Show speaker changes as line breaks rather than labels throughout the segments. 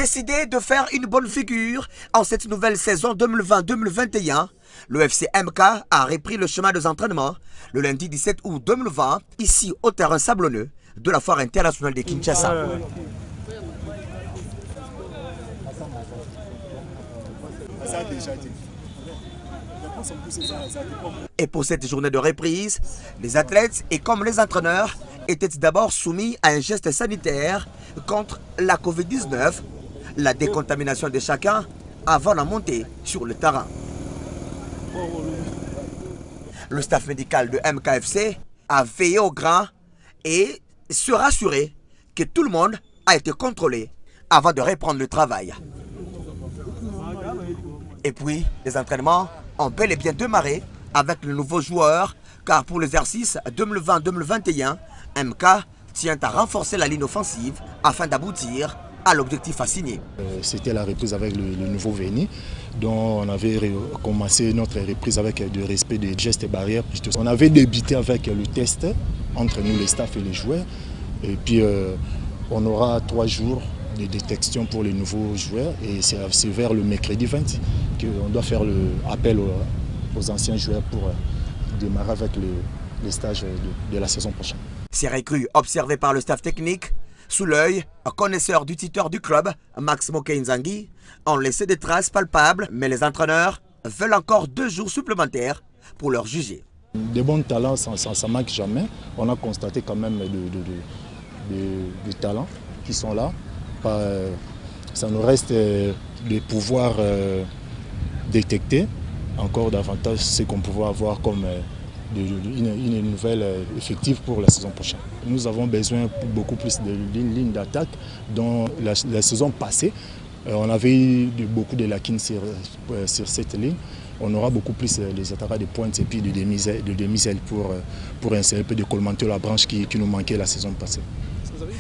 Décidé de faire une bonne figure en cette nouvelle saison 2020-2021, le FC MK a repris le chemin des entraînements le lundi 17 août 2020, ici au terrain sablonneux de la foire internationale de Kinshasa. Et pour cette journée de reprise, les athlètes et comme les entraîneurs étaient d'abord soumis à un geste sanitaire contre la Covid-19, la décontamination de chacun avant la montée sur le terrain. Le staff médical de MKFC a veillé au grain et se rassuré que tout le monde a été contrôlé avant de reprendre le travail. Et puis, les entraînements ont bel et bien démarré avec le nouveau joueur, car pour l'exercice 2020-2021, MK tient à renforcer la ligne offensive afin d'aboutir à l'objectif assigné.
C'était la reprise avec le nouveau venu, dont on avait commencé notre reprise avec le respect des gestes et barrières. On avait débuté avec le test entre nous, les staffs et les joueurs. Et puis on aura 3 jours de détection pour les nouveaux joueurs. Et c'est vers le mercredi 20 qu'on doit faire l'appel aux anciens joueurs pour démarrer avec les stages de la saison prochaine.
Ces recrues observées par le staff technique, sous l'œil, un connaisseur du tuteur du club, Max Mokenzangi, ont laissé des traces palpables, mais les entraîneurs veulent encore 2 jours supplémentaires pour leur juger.
Des bons talents, ça ne manque jamais. On a constaté quand même des talents qui sont là. Ça nous reste de pouvoir détecter encore davantage ce qu'on pouvait avoir comme une nouvelle effective pour la saison prochaine. Nous avons besoin beaucoup plus de lignes d'attaque. Dans la saison passée, on avait eu beaucoup de lacunes sur cette ligne. On aura beaucoup plus les attaquants de pointe et puis de demi-aile pour insérer un peu de colmanter la branche qui nous manquait la saison passée.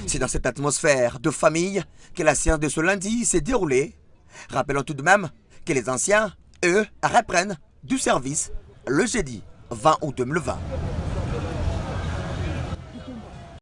C'est dans cette atmosphère de famille que la séance de ce lundi s'est déroulée. Rappelons tout de même que les anciens, eux, reprennent du service le jeudi 20 août 2020.